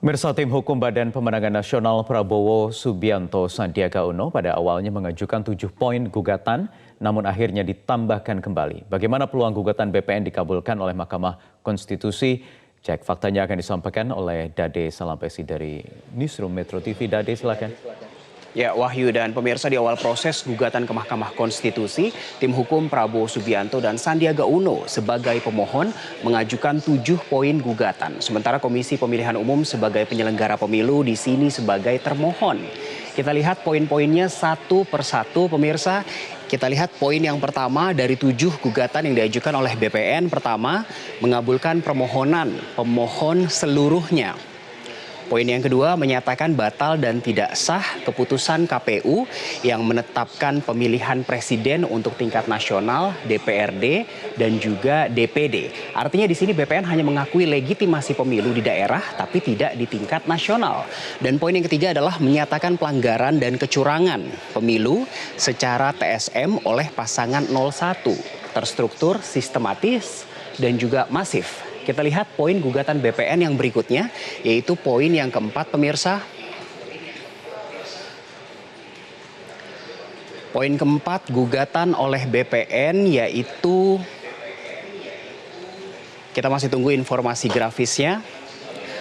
Pemirsa, tim hukum Badan Pemenangan Nasional Prabowo Subianto Sandiaga Uno pada awalnya mengajukan 7 poin gugatan, namun akhirnya ditambahkan kembali. Bagaimana peluang gugatan BPN dikabulkan oleh Mahkamah Konstitusi? Cek faktanya akan disampaikan oleh Dade Salampesi dari Newsroom Metro TV. Dade, silakan. Ya, Wahyu dan pemirsa, di awal proses gugatan ke Mahkamah Konstitusi, tim hukum Prabowo Subianto dan Sandiaga Uno sebagai pemohon mengajukan 7 poin gugatan. Sementara Komisi Pemilihan Umum sebagai penyelenggara pemilu di sini sebagai termohon. Kita lihat poin-poinnya satu persatu, pemirsa. Kita lihat poin yang pertama dari 7 gugatan yang diajukan oleh BPN. Pertama, mengabulkan permohonan pemohon seluruhnya. Poin yang kedua, menyatakan batal dan tidak sah keputusan KPU yang menetapkan pemilihan presiden untuk tingkat nasional, DPRD, dan juga DPD. Artinya di sini BPN hanya mengakui legitimasi pemilu di daerah, tapi tidak di tingkat nasional. Dan poin yang ketiga adalah menyatakan pelanggaran dan kecurangan pemilu secara TSM oleh pasangan 01, terstruktur, sistematis, dan juga masif. Kita lihat poin gugatan BPN yang berikutnya, yaitu poin yang keempat, pemirsa. Poin keempat gugatan oleh BPN yaitu, kita masih tunggu informasi grafisnya.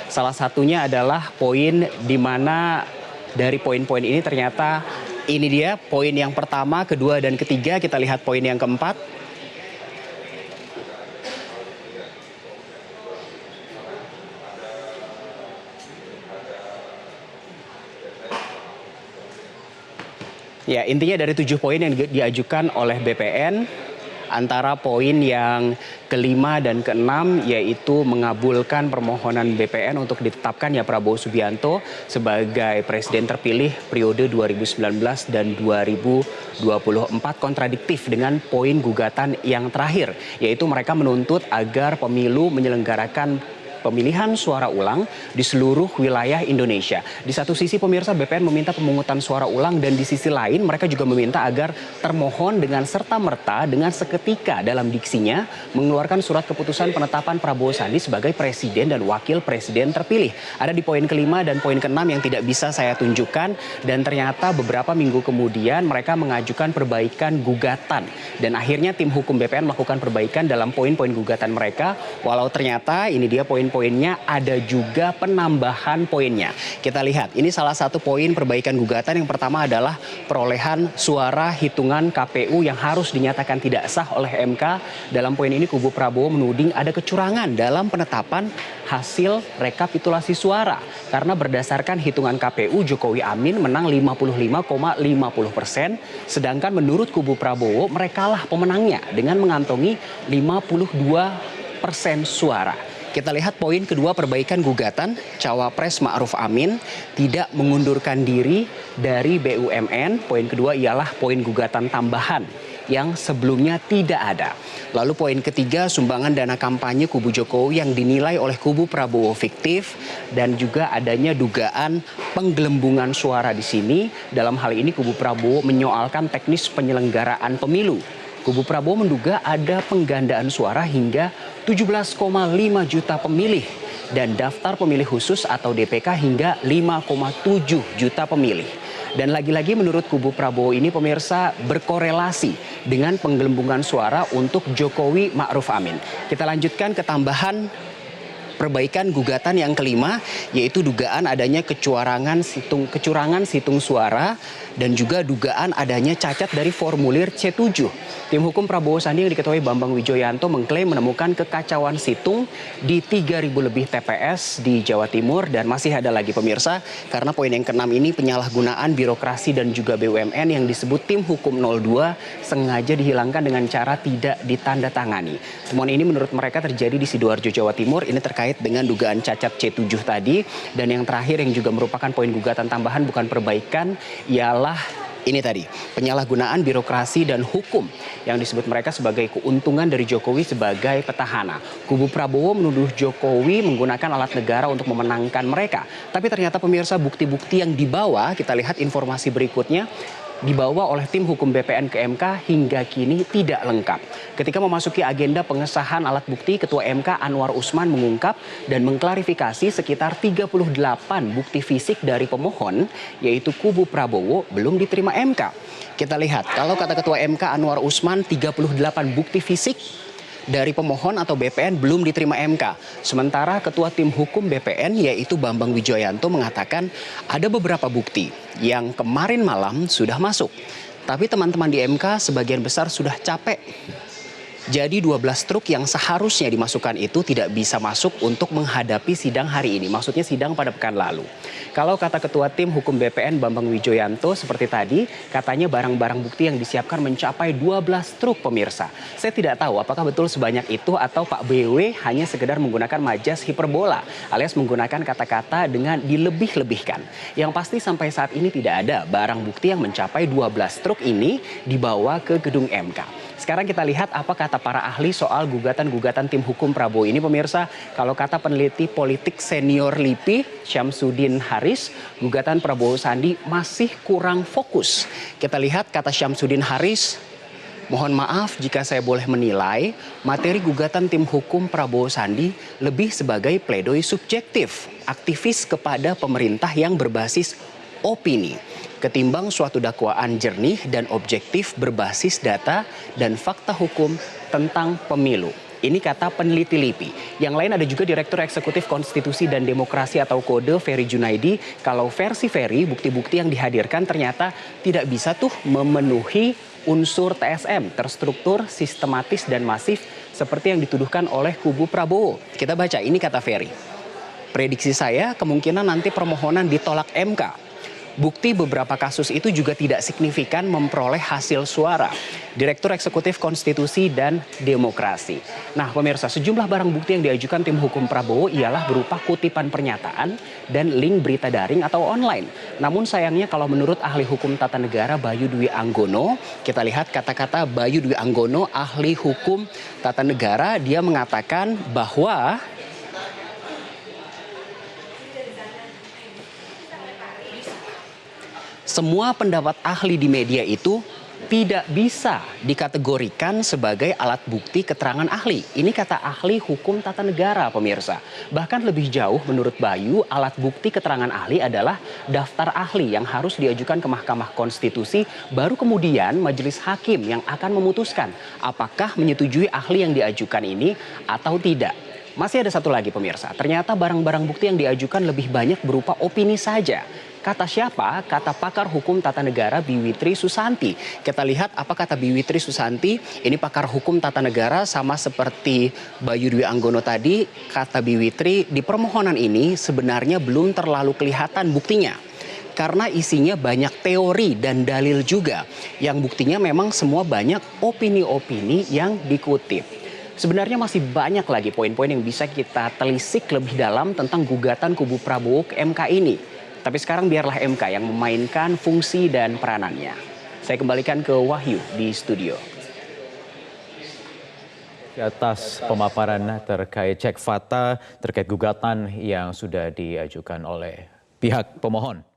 Salah satunya adalah poin di mana dari poin-poin ini ternyata ini dia poin yang pertama, kedua, dan ketiga. Kita lihat poin yang keempat. Ya, intinya dari 7 poin yang diajukan oleh BPN, antara poin yang kelima dan keenam yaitu mengabulkan permohonan BPN untuk ditetapkan Prabowo Subianto sebagai presiden terpilih periode 2019 dan 2024, kontradiktif dengan poin gugatan yang terakhir, yaitu mereka menuntut agar pemilu menyelenggarakan pemilihan suara ulang di seluruh wilayah Indonesia. Di satu sisi, pemirsa, BPN meminta pemungutan suara ulang, dan di sisi lain mereka juga meminta agar termohon dengan serta-merta dengan seketika dalam diksinya mengeluarkan surat keputusan penetapan Prabowo Sandi sebagai presiden dan wakil presiden terpilih. Ada di poin kelima dan poin keenam yang tidak bisa saya tunjukkan, dan ternyata beberapa minggu kemudian mereka mengajukan perbaikan gugatan, dan akhirnya tim hukum BPN melakukan perbaikan dalam poin-poin gugatan mereka, walau ternyata ini dia poinnya ada juga penambahan poinnya. Kita lihat, ini salah satu poin perbaikan gugatan. Yang pertama adalah perolehan suara hitungan KPU yang harus dinyatakan tidak sah oleh MK. Dalam poin ini kubu Prabowo menuding ada kecurangan dalam penetapan hasil rekapitulasi suara. Karena berdasarkan hitungan KPU, Jokowi Amin menang 55,50%, sedangkan menurut kubu Prabowo merekalah pemenangnya dengan mengantongi 52% suara. Kita lihat poin kedua perbaikan gugatan, Cawapres Ma'ruf Amin tidak mengundurkan diri dari BUMN. Poin kedua ialah poin gugatan tambahan yang sebelumnya tidak ada. Lalu poin ketiga, sumbangan dana kampanye kubu Jokowi yang dinilai oleh kubu Prabowo fiktif, dan juga adanya dugaan penggelembungan suara di sini. Dalam hal ini kubu Prabowo menyoalkan teknis penyelenggaraan pemilu. Kubu Prabowo menduga ada penggandaan suara hingga 17,5 juta pemilih dan daftar pemilih khusus atau DPK hingga 5,7 juta pemilih. Dan lagi-lagi menurut kubu Prabowo ini, pemirsa, berkorelasi dengan penggelembungan suara untuk Jokowi Ma'ruf Amin. Kita lanjutkan ke tambahan perbaikan gugatan yang kelima, yaitu dugaan adanya kecurangan situng suara dan juga dugaan adanya cacat dari formulir C7. Tim hukum Prabowo Sandi yang diketuai Bambang Wijoyanto mengklaim menemukan kekacauan situng di 3.000 lebih TPS di Jawa Timur, dan masih ada lagi, pemirsa, karena poin yang keenam ini penyalahgunaan birokrasi dan juga BUMN yang disebut tim hukum 02 sengaja dihilangkan dengan cara tidak ditandatangani. Temuan ini menurut mereka terjadi di Sidoarjo, Jawa Timur. Ini terkait dengan dugaan cacat C7 tadi. Dan yang terakhir yang juga merupakan poin gugatan tambahan bukan perbaikan ialah ini tadi, penyalahgunaan birokrasi dan hukum yang disebut mereka sebagai keuntungan dari Jokowi sebagai petahana. Kubu Prabowo menuduh Jokowi menggunakan alat negara untuk memenangkan mereka. Tapi ternyata, pemirsa, bukti-bukti yang dibawa, kita lihat informasi berikutnya, dibawa oleh tim hukum BPN ke MK hingga kini tidak lengkap. Ketika memasuki agenda pengesahan alat bukti, Ketua MK Anwar Usman mengungkap dan mengklarifikasi sekitar 38 bukti fisik dari pemohon, yaitu kubu Prabowo, belum diterima MK. Kita lihat, kalau kata Ketua MK Anwar Usman, 38 bukti fisik dari pemohon atau BPN belum diterima MK. Sementara Ketua Tim Hukum BPN yaitu Bambang Wijoyanto mengatakan ada beberapa bukti yang kemarin malam sudah masuk. Tapi teman-teman di MK sebagian besar sudah capek. Jadi 12 truk yang seharusnya dimasukkan itu tidak bisa masuk untuk menghadapi sidang hari ini. Maksudnya sidang pada pekan lalu. Kalau kata Ketua Tim Hukum BPN Bambang Wijoyanto seperti tadi, katanya barang-barang bukti yang disiapkan mencapai 12 truk pemirsa. Saya tidak tahu apakah betul sebanyak itu atau Pak BW hanya sekedar menggunakan majas hiperbola alias menggunakan kata-kata dengan dilebih-lebihkan. Yang pasti sampai saat ini tidak ada barang bukti yang mencapai 12 truk ini dibawa ke gedung MK. Sekarang kita lihat apa kata para ahli soal gugatan-gugatan tim hukum Prabowo ini pemirsa. Kalau kata peneliti politik senior LIPI Syamsuddin Haris, gugatan Prabowo Sandi masih kurang fokus. Kita lihat kata Syamsuddin Haris, mohon maaf jika saya boleh menilai materi gugatan tim hukum Prabowo Sandi lebih sebagai pledoi subjektif, aktivis kepada pemerintah yang berbasis opini, ketimbang suatu dakwaan jernih dan objektif berbasis data dan fakta hukum tentang pemilu. Ini kata peneliti LIPI. Yang lain ada juga Direktur Eksekutif Konstitusi dan Demokrasi atau Kode Ferry Junaidi. Kalau versi Ferry, bukti-bukti yang dihadirkan ternyata tidak bisa tuh memenuhi unsur TSM, terstruktur, sistematis, dan masif seperti yang dituduhkan oleh kubu Prabowo. Kita baca, ini kata Ferry. Prediksi saya kemungkinan nanti permohonan ditolak MK. Bukti beberapa kasus itu juga tidak signifikan memperoleh hasil suara. Direktur Eksekutif Konstitusi dan Demokrasi. Nah pemirsa, sejumlah barang bukti yang diajukan tim hukum Prabowo ialah berupa kutipan pernyataan dan link berita daring atau online. Namun sayangnya kalau menurut ahli hukum tata negara Bayu Dwi Anggono, kita lihat kata-kata Bayu Dwi Anggono, ahli hukum tata negara, dia mengatakan bahwa semua pendapat ahli di media itu tidak bisa dikategorikan sebagai alat bukti keterangan ahli. Ini kata ahli hukum tata negara pemirsa. Bahkan lebih jauh menurut Bayu, alat bukti keterangan ahli adalah daftar ahli yang harus diajukan ke Mahkamah Konstitusi. Baru kemudian majelis hakim yang akan memutuskan apakah menyetujui ahli yang diajukan ini atau tidak. Masih ada satu lagi pemirsa, ternyata barang-barang bukti yang diajukan lebih banyak berupa opini saja. Kata siapa? Kata pakar hukum tata negara Biwitri Susanti. Kita lihat apa kata Biwitri Susanti. Ini pakar hukum tata negara sama seperti Bayu Dwi Anggono tadi. Kata Biwitri, di permohonan ini sebenarnya belum terlalu kelihatan buktinya. Karena isinya banyak teori dan dalil juga. Yang buktinya memang semua banyak opini-opini yang dikutip. Sebenarnya masih banyak lagi poin-poin yang bisa kita telisik lebih dalam tentang gugatan kubu Prabowo ke MK ini. Tapi sekarang biarlah MK yang memainkan fungsi dan peranannya. Saya kembalikan ke Wahyu di studio. Di atas pemaparan terkait cek fakta terkait gugatan yang sudah diajukan oleh pihak pemohon.